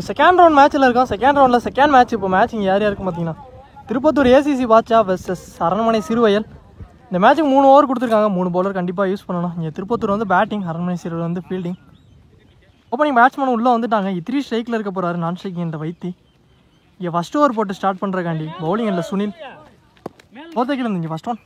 Second round மேட்ச்சில் இருக்கோம். Second ரவுண்டில் செகண்ட் மேட்ச். இப்போ மேட்ச் இங்கே யார் யாருக்கும் பார்த்தீங்கன்னா திருப்பத்தூர் ஏசிசி பாட்சா வெர்சஸ் அரண்மனை சிறுவயல். இந்த மேட்ச்சுக்கு 3 ஓவர் கொடுத்துருக்காங்க. 3 பவுலர் கண்டிப்பாக யூஸ் பண்ணணும். இங்கே திருப்பத்தூர் வந்து பேட்டிங், அரண்மனை சிறுவயல் வந்து ஃபீல்டிங். ஓப்பனிங் பேட்ஸ்மேன் உள்ளே வந்துட்டாங்க. 3 ஸ்ட்ரைக்கில் இருக்க போகிறாரு. நான் ஸ்ட்ரைக்கிங் என்ற வைத்தி இங்கே ஃபஸ்ட் ஓவர் போட்டு ஸ்டார்ட் பண்ணுறக்காண்டி பவுலிங் இல்லை சுனில் போத்தக்கில் இருந்து இங்கே first one.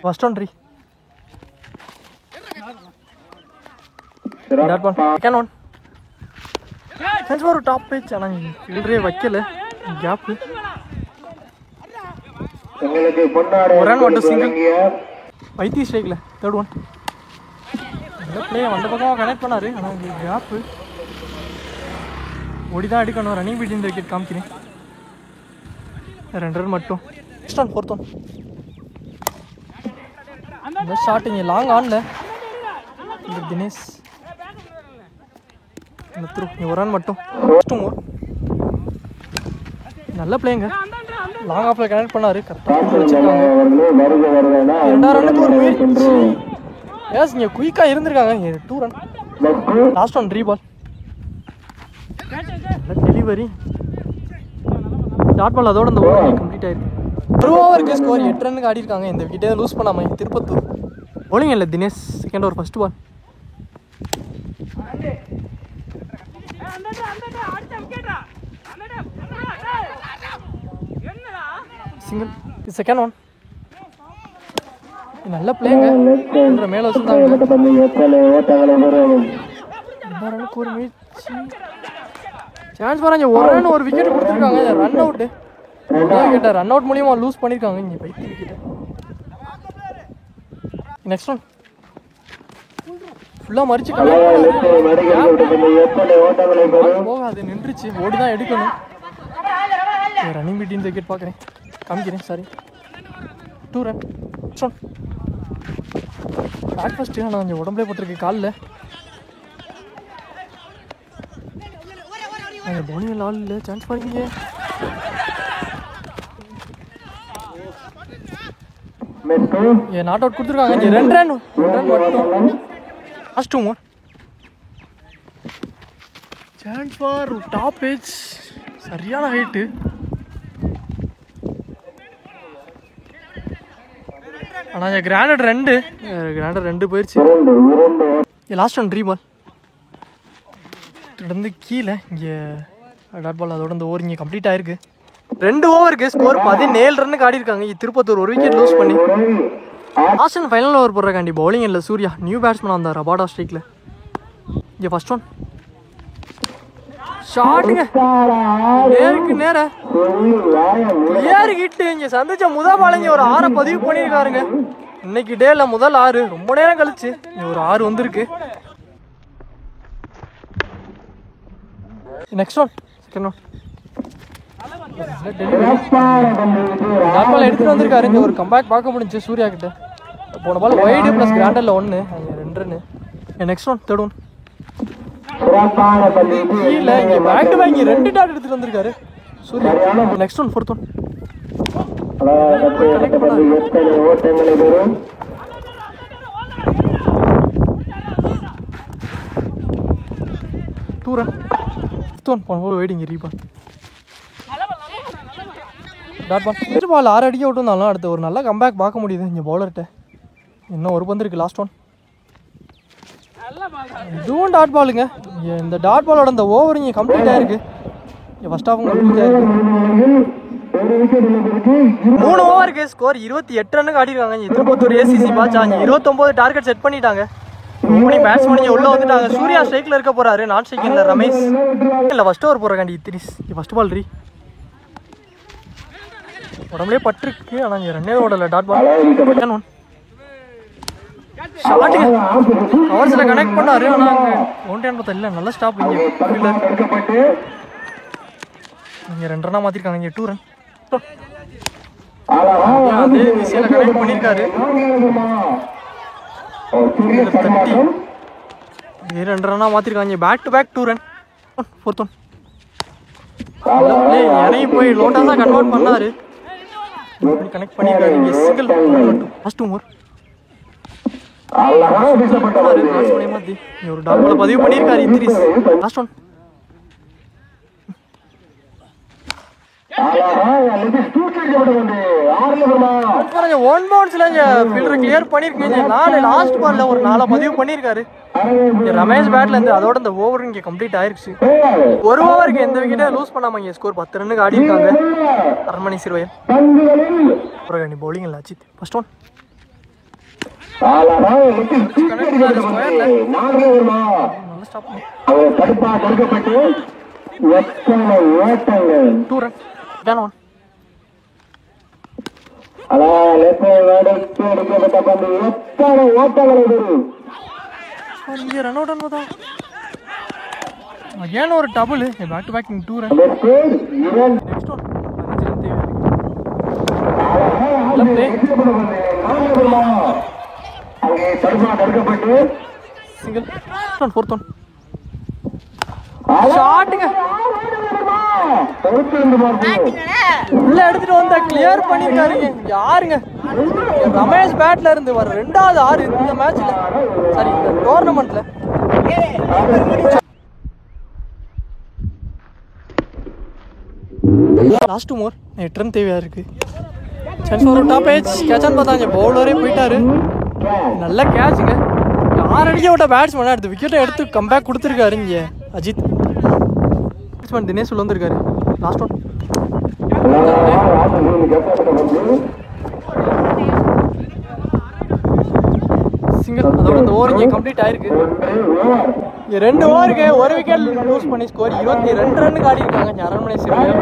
First one 3 second one sense ஒரு டாப் பேச். ஆனால் ஃபீல்டரே வைக்கல. கேப்பு ஒரு ரன் மட்டும் சிங்கிள். வைத்தி ஸ்ட்ரைக்கில் தேர்ட் ஒன். பிளே அந்த பக்கம் கனெக்ட் பண்ணாரு. ஆனால் இங்கே கேப்பு ஓடி தான் அடிக்கணும். ரன்னிங் பீட் இந்த விக்கெட் காமிக்கிறேன். 2 ரன் மட்டும். Next one fourth one. இந்த ஷாட் இங்கே லாங் ஆன்ல தினேஷ் த்ரூ. ஒரு ரன் மட்டும். ஃபஸ்ட்டு மோர் நல்ல பிளேங்க. லாங் ஆஃப்ல கனெக்ட் பண்ணாரு. கரெக்டாக வச்சிருக்காங்க. 2 ரன்னுக்கு ஒரு முயற்சி. எஸ் இங்கே குயிக்காக இருந்திருக்காங்க. 2 run. Last one 3 ball. Delivery dot ball. அதோட இந்த ஓவர் கம்ப்ளீட் ஆயிருக்கு. ஒரு ஓவருக்கு ஸ்கோர் 8 ரன்னுக்கு ஆடி இருக்காங்க. இந்த விக்கெட்டே லூஸ் பண்ணாமல் திருப்பத்தூர். போலிங் இல்லை Dinesh. Second over first ball. Single. Second one. நல்ல பிளேங்க. மேலே வச்சுருந்தாங்க. ஒரு முயற்சி சான்ஸ் வராங்க. ஒரு ரன் ஒரு விக்கெட் கொடுத்துருக்காங்க. ரன் அவுட்டு விக்கெட்டை ரன் அவுட் மூலியமாக லூஸ் பண்ணியிருக்காங்க. இங்கே பைத்தி விக்கெட்டை. நெக்ஸ்ட் ஒன் ஃபுல்லாக மறிச்சு போகாது. நின்றுச்சு. ஓடி தான் எடுக்கணும். ரன்னிங் பீட் இந்த விக்கெட் பார்க்குறேன் காமிக்கிறேன். Sorry 2 run. Next one back first. ஆனால் கொஞ்சம் உடம்புலே போட்டிருக்கு காலில். போலிங் ஆள் இல்லை. சான்ஸ் பாருங்க. நாட் அவுட் கொடுத்துருக்காங்க. 2 ரன் மட்டும். Last 2 more. Chance for top page. சரியான ஹைட்டு. ஆனால் கிராண்டட் 2 போயிடுச்சு. லாஸ்ட் ஒன் 3 பால். தொடர்ந்து கீழே இங்கே டாட் பால். அதோட இந்த ஓவர் இங்கே கம்ப்ளீட் ஆயிருக்கு. 2 ஓவருக்கு ஸ்கோர் 17 ரன்னுக்கு ஆடி இருக்காங்க. திருப்பத்தூர் ஒரு விக்கெட் லூஸ் பண்ணி. லாஸ்ட் அண்ட் ஃபைனல் ஓவர் போடுறக்காண்டி பவுலிங் இல்லை சூர்யா. நியூ பேட்ஸ்மேன் வந்தார் ரபாடா ஸ்ட்ரைக்கில். இங்கே ஃபர்ஸ்ட் ஒன் ஷாட்டுங்க. நேருக்கு நேர ஏறிக்கிட்டு இங்கே சந்திச்ச முதல் பாலிங்க ஒரு 6 பதிவு பண்ணியிருக்காருங்க. இன்னைக்கு டேல முதல் 6. ரொம்ப நேரம் கழிச்சு ஒரு 6 வந்திருக்கு. Next one second one. Dot ball எடுத்துட்டு வந்திருக்காரு. இங்கே ஒரு கம்பேக் பார்க்க முடிஞ்சு சூர்யா கிட்ட. போன பால் வைடு ப்ளஸ் கிராண்டரில் 1 2 run. Next one third one. கீழே இங்கே பேக் டு பேக் 2 டாட் எடுத்துட்டு வந்திருக்காரு Surya. Next one fourth one. 2 run. Fifth one போன போல் வெயிட்டிங் ரீபால். Dot ball. ஃபர்ஸ்ட் பால் 6 அடிக்க விட்டு இருந்தாலும் அடுத்து ஒரு நல்ல கம்பேக் பார்க்க முடியுது இங்கே பவுலர்கிட்ட. இன்னும் ஒரு பந்து இருக்குது லாஸ்ட் ஒன். இதுவும் டாட் பாலுங்க. இந்த டாட் பாலோட இந்த ஓவர் இங்கே கம்ப்ளீட் ஆயிருக்கு. ஃபர்ஸ்ட் ஹாஃப் கம்ப்ளீட் ஆயிருக்கு. 3 ஓவருக்கு ஸ்கோர் 28 ரன்னுக்கு ஆடிருக்காங்க. திருப்பத்தூர் ஏசிசி பாட்சா 29 டார்கெட் செட் பண்ணிட்டாங்க. ஓப்பனிங் பேட்ஸ்மேன் உள்ளே வந்துட்டாங்க. சூர்யா ஸ்ட்ரைக்கில் இருக்க போறாரு. நான் ஸ்ட்ரைக்கில் ரமேஷ் இல்லை. ஃபர்ஸ்ட் ஓவர் போடுறக்காண்டி திரிஸ். First ball 3. உடம்புலேயே பட்டிருக்கு. ஆனால் இங்கே 2 ஓடல டாட் பால். செகண்ட் ஒன் ஷாட்டுங்க. கவர்ஸில் கனெக்ட் பண்ணாரு. ஆனால் அங்கே ஒன்டேன் பார்த்தா இல்லை. நல்ல ஸ்டாப் இங்கே ஃபீல்டர். இங்கே 2 ரன்னாக மாற்றிருக்காங்க. இங்கே 2 ரன். அதே விஷயம் கனெக்ட் பண்ணியிருக்காரு. 2 ரன்னாக மாற்றிருக்காங்க. Back to back 2 run. Fourth one. இறங்கி போய் லோட்டாஸாக கன்வெர்ட் பண்ணாரு. கனெக்ட் பண்ணியிருக்காரு. இங்கே சிங்கிள். லாஸ்ட் 2 மோர். ஒரு டாக்ல பதிவு பண்ணியிருக்காரு இத்ரிஸ். Last one. ஒன் பவுன்ஸ்ல ஃபீல்டர் கிளியர் பண்ணிருக்கீங்க. 4 லாஸ்ட் பால்ல ஒரு 4 பதிவு பண்ணிருக்காரு ரமேஷ் பேட்ல இருந்து. அதோட இந்த ஓவர் இங்க கம்ப்ளீட் ஆயிருச்சு. ஒரு ஓவருக்கு எந்த விக்கெட்டை லூஸ் பண்ணாம இங்க ஸ்கோர் 10 ரன்னுக்கு ஆடி இருக்காங்க அரண்மனை சிறுவயல். பவுலிங் இல்ல அஜித். First one. ஒரு double back to back 2 run. Single. Fourth one. ஷாட்டுங்க உள்ள எடுத்துட்டு வந்தா கிளியர் பண்ணிருக்காருங்க. யாருங்க ரமேஷ் பேட்ல இருந்து வர 2வது 6 இந்த மேட்ச்ல, சாரி இந்த டோர்னமெண்ட்ல. லாஸ்ட் 2 மோர் 8 ரன் தேவையா இருக்கு. சான்ஸ் ஃபார் டாப் ஏஜ் கேட்சான்னு பார்த்தாங்க. பவுலரே போயிட்டாரு. நல்ல கேட்சுங்க. 6 அடிக்க விட்ட பேட்ஸ்மேன் அடுத்த விக்கெட்டை எடுத்து கம்பேக் கொடுத்துருக்காரு இங்கே அஜித். பேட்ஸ்மேன் தினேஷ் உள்ள வந்திருக்காரு. Last one. சிங்கிள். அதோட இந்த ஓவர் இங்கே கம்ப்ளீட் ஆயிருக்கு. 2 ஓவருக்கு 1 விக்கெட் லூஸ் பண்ணி ஸ்கோர் 22 ரன்னுக்கு ஆடி இருக்காங்க அரண்மனை சிறுவயல்.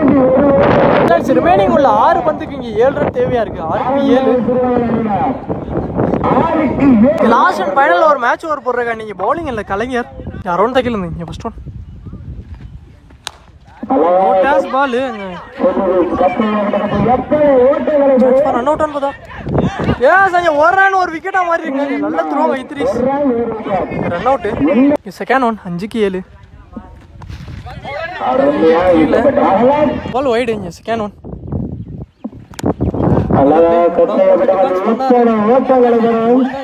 ரிமைனிங் உள்ள 6 பந்துக்கு இங்கே 7 ரன் தேவையா இருக்கு. 6க்கு 7. லாஸ்ட் அண்ட் ஃபைனல் ஒரு மேட்ச் ஓவர் போடுறாங்க. நீங்க பவுலிங் இல்ல கலைஞர் அரௌண்ட் தக்கில இருந்தீங்க. First one. Toss ball run out ஆன் பார்த்தா ஒரு ரன் ஒரு விக்கெட்டா மாறி இருக்காங்க. நல்ல throw Idris. Run out. Second one 5க்கு 7. Ball wide. Second one.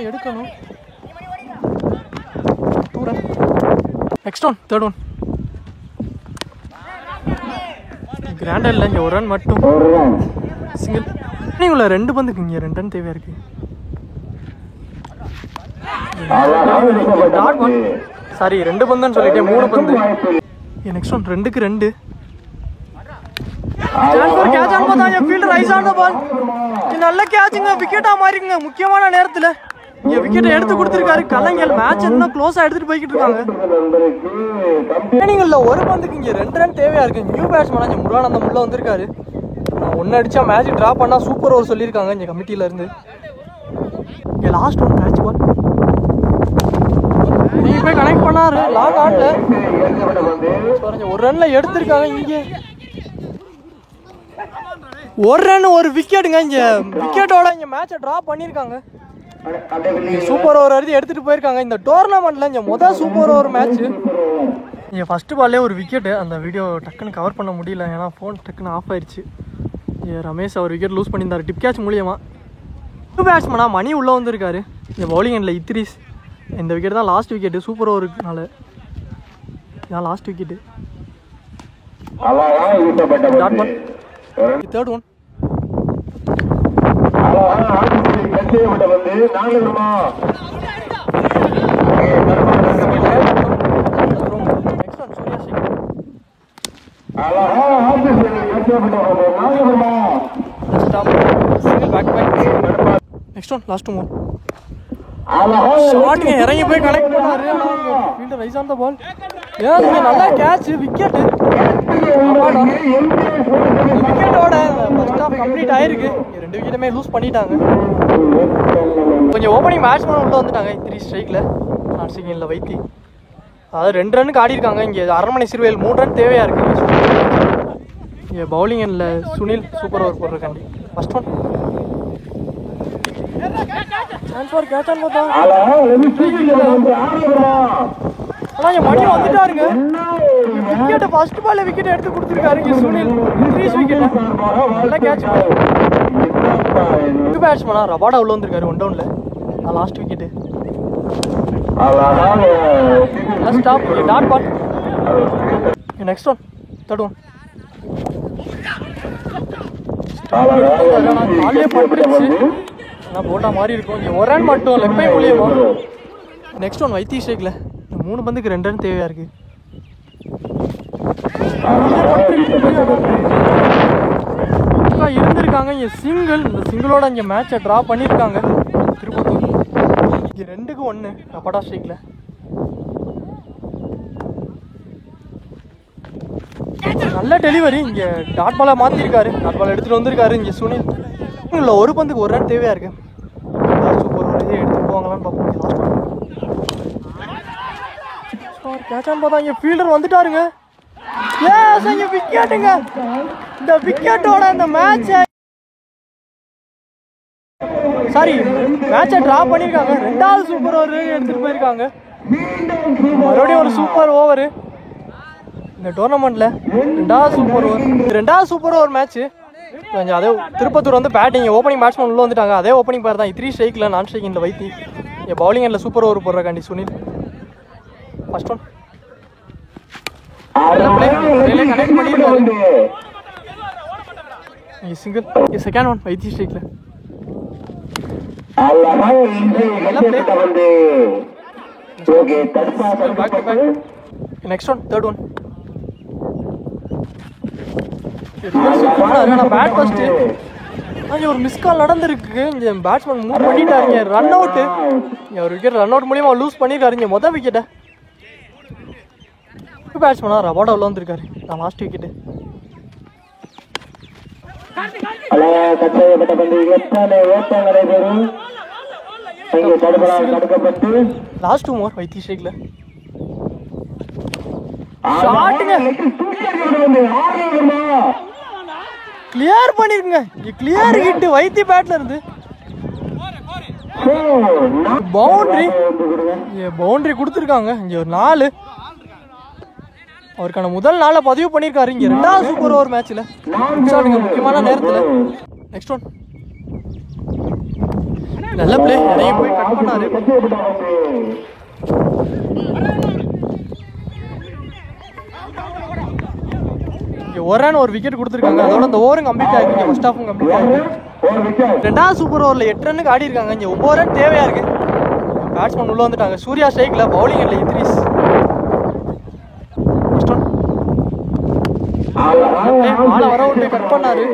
எடுக்கணும். Next one. Third one. கிராண்டா இல்லை இங்கே 1 ரன் மட்டும். சிங்கிள். நீங்கள 2 பந்துக்கு இங்கே 2 ரன் தேவையா இருக்கு. சாரி 2 பந்துன்னு சொல்லிட்டேன். 3 பந்து. Next one. 2க்கு 2. நல்ல கேட்சுங்க. விக்கெட்டா மாறிங்க முக்கியமான நேரத்துல விக்கெட்டை எடுத்து கொடுத்துருக்காரு கலைஞர். மேட்ச் இன்னும் க்ளோஸா எடுத்துட்டு போய்கிட்டு இருக்காங்க. ஒரு பந்துக்கு இங்க 2 ரன் தேவையா இருக்கு. நியூ பேட்ஸ்மேன் முருகானந்தம் உள்ள வந்திருக்காரு. 1 அடிச்சா மேட்ச் டிரா பண்ணா சூப்பர் ஓவர் சொல்லியிருக்காங்க இந்த கமிட்டியில இருந்து. இங்க லாஸ்ட் ஒன் மேட்ச் பால் நீங்க போய் கனெக்ட் பண்ணாரு. லாங் ஆன்ல 1 ரன்ல எடுத்திருக்காங்க. இங்க 1 ரன் 1 விக்கெட்டுங்க. இங்க விக்கெட்டோட இங்க மேட்சை டிரா பண்ணிருக்காங்க. சூப்பர் ஓவர் அறுதி எடுத்துட்டு போயிருக்காங்க. இந்த டோர்னமெண்ட்ல இங்க முதல் சூப்பர் ஓவர் மேட்ச். இங்க ஃபர்ஸ்ட் பால்லே ஒரு விக்கெட்டு. அந்த வீடியோ டக்குன்னு கவர் பண்ண முடியல, ஏன்னா ஃபோன் டக்குன்னு ஆஃப் ஆயிடுச்சு. ரமேஷ் அவர் விக்கெட் லூஸ் பண்ணியிருந்தாரு டிப் கேட்ச் மூலியமா. நியூ பேட்ஸ்மேனா மணி உள்ள வந்திருக்காரு. இந்த பவுலிங் எண்ட்ல இத்ரிஸ். இந்த விக்கெட் தான் லாஸ்ட் விக்கெட்டு சூப்பர் ஓவருக்குனால. இதான் last wicket. Third one. Next one. Last move. Shot இறங்கி போய் கனெக்ட் பண்ணாரு. Fielder rise on the ball. நல்ல கேட்ச். விக்கெட் விக்கெட்டோட ஃபர்ஸ்ட் ஹாஃப் கம்ப்ளீட் ஆயிருக்கு. 2 விக்கெட்டுமே லூஸ் பண்ணிட்டாங்க. கொஞ்சம் ஓப்பனிங் பேட்ஸ்மேன் உள்ள வந்துட்டாங்க 3 ஸ்ட்ரைக்ல. நாட் சிங்கில் வைத்தி அதாவது 2 ரன்னுக்கு ஆடி இருக்காங்க. இங்கே அரண்மனை சிறுவயல் 3 ரன் தேவையா இருக்கு. இங்கே பவுலிங் எண்ட்ல சுனில் சூப்பர் ஓவர் போடுறக்காண்டி. First one. Chance for catch ஆன் பார்த்தா ஆனால் மணி வந்துட்டாருங்க. விக்கெட்டை ஃபர்ஸ்ட் பால்ல விக்கெட் எடுத்து கொடுத்துருக்காரு சுனில். 3 விக்கெட். நல்ல கேட்ச். பேட்ஸ்மேனா ரபாடா உள்ள வந்திருக்காரு 1 டவுன்ல. Last wicket. Stop dot ball. Next one third one. காலையே பட்டுருச்சு ஆனால் போட்டா மாதிரி இருக்கும். இங்கே ஒரு ரன் மட்டும் லெஃப்ட் பை மூலியமா. நெக்ஸ்ட் ஒன் வைத்தி ஸ்ட்ரைக்கில் 3 பந்துக்கு 2 ரன் தேவையாக இருக்குது. இருந்திருக்காங்க இங்கே சிங்கிள். இந்த சிங்கிளோட இங்கே மேட்சை ட்ரா பண்ணியிருக்காங்க திருப்பத்தூர். இங்கே 2க்கு 1 ரபாடா ஸ்ட்ரைக்கில். நல்ல டெலிவரி. இங்கே டாட் பாலை மாற்றிருக்காரு. டாட் பால் எடுத்துகிட்டு வந்திருக்காரு இங்கே சுனில். இல்லை 1 பந்துக்கு 1 ரன் தேவையாக இருக்கு. சூப்பர் ஒரு இதே எடுத்துகிட்டு போவாங்களான்னு பார்ப்போம். கேட்சான்னு பார்த்தா இங்கே ஃபீல்டர் வந்துட்டாருங்க. ஏஸ் இங்கே விக்கெட்டுங்க. இந்த விக்கெட்டோட இந்த மேட்சை மேட்சை ட்ரா பண்ணியிருக்காங்க. 2வது சூப்பர் ஓவர் எடுத்துகிட்டு போயிருக்காங்க. மறுபடியும் ஒரு சூப்பர் ஓவரு இந்த டோர்னமெண்ட்டில். 2வது சூப்பர் ஓவர் மேட்ச்சு. கொஞ்சம் அதே திருப்பத்தூர் வந்து பேட்டிங் ஓப்பனிங் பேட்ஸ்மேன் உள்ளே வந்துட்டாங்க. அதே ஓப்பனிங் பேர் தான் 3 ஸ்ட்ரைக்கில் நான் ஸ்ட்ரைக்கில் வைத்தி. என் பவுலிங் எண்டில் சூப்பர் ஓவர் போடுறக்காண்டி சுனில். ஃபர்ஸ்ட் ஒன் கனெக்ட் பண்ணியிருக்காரு. சிங்கிள். செகண்ட் ஒன் வைத்தி ஸ்ட்ரைக்கில். Next one third one. Bat first. அங்கே ஒரு மிஸ் கால் நடந்திருக்கு. இங்கே பேட்ஸ்மேன் மூவ் பண்ணிட்டாருங்க. Run out. ஒரு விக்கெட் ரன் அவுட் மூலியமாக லூஸ் பண்ணியிருக்காரு. இங்கே மொதல் விக்கெட்டை பேட்ஸ்மேனா ரபாடா உள்ள வந்திருக்காரு. நான் last wicket. Last 2 over Vaithi ஸ்ட்ரைக்கில். கிளியர் பண்ணிருக்குங்க. கிளியர் ஹிட் வைத்தி பேட்ல இருந்து. பவுண்டரி கொடுத்துருக்காங்க. இங்க ஒரு 4. அவருக்கான முதல் நாளை பதிவு பண்ணியிருக்காரு. இங்கே 2வது சூப்பர் ஓவர் மேட்ச்சில் முக்கியமான நேரத்தில். நெக்ஸ்ட் ஒன் நல்ல பிளே. நிறைய போய் கட் பண்ணாரு. இங்கே ஒரு ரன் ஒரு விக்கெட் கொடுத்துருக்காங்க. அதோட அந்த ஓவரும் கம்ப்ளீட் ஆகிருக்கு. ஃபர்ஸ்ட் ஹாஃபும் கம்ப்ளீட் ஆகிருக்கு. 2வது சூப்பர் ஓவரில் 8 ரன்னுக்கு ஆடி இருக்காங்க. இங்கே 9 ரன் தேவையாக இருக்கு. பேட்ஸ்மேன் உள்ள வந்துட்டாங்க. சூர்யா ஸ்ட்ரைக்கில். பவுலிங் இல்லை இத்ரீஸ். ஆளை வர விட்டு கட் பண்ணாரு.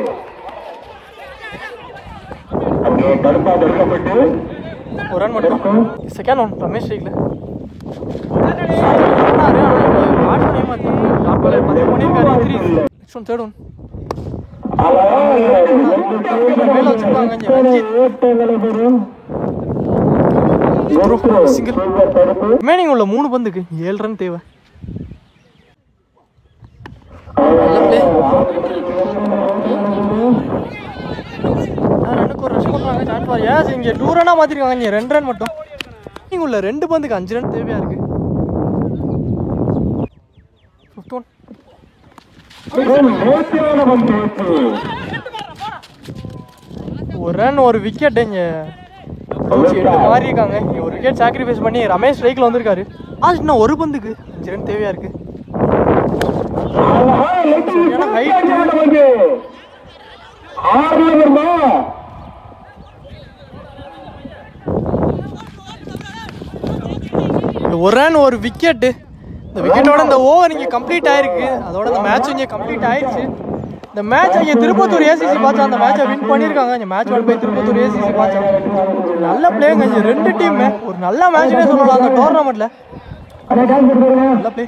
ஒரு ரன் மட்டும். செகண்ட் ஒன் ரமேஷ் ஸ்ட்ரைக்கில். தேர்ட் ஒன் மேல வச்சிருக்காங்க. சிங்கிள். ரிமைனிங் உள்ள 3 பந்துக்கு 7 ரன் தேவை. ரன்னுக்கு ஒரு ரஷ் பண்ணுறாங்க. சான்ஸ் பார். ஏன் இங்கே 2 ரன்னாக மாற்றிருக்காங்க. இங்கே 2 ரன் மட்டும். நீங்கள் உள்ள 2 பந்துக்கு 5 ரன் தேவையாக இருக்குது. 5th one. ஒரு ரன் ஒரு விக்கெட். இங்கே 8 மாறி இருக்காங்க. இங்கே ஒரு விக்கெட் சாக்ரிஃபைஸ் பண்ணி ரமேஷ் ஸ்ட்ரைக்கில் வந்திருக்காரு. இன்னும் 1 பந்துக்கு 5 ரன் தேவையாக இருக்குது. ஒரு ரன் ஒரு விக்கெட்டு. இந்த விக்கெட்டோட இந்த ஓவர் இங்கே கம்ப்ளீட் ஆயிருக்கு. அதோட இந்த மேட்ச் இங்கே கம்ப்ளீட் ஆயிடுச்சு. இந்த மேட்ச் இங்கே திருப்பத்தூர் ஏசிசி பார்த்தா அந்த மேட்சை வின் பண்ணியிருக்காங்க. இந்த மேட்ச் போய் திருப்பத்தூர் ஏசிசி பார்த்தா நல்ல பிளேங்க. 2 டீம் ஒரு நல்ல மேட்ச்னே சொல்லலாம் அந்த டோர்னமெண்ட்டில். நல்ல பிளே.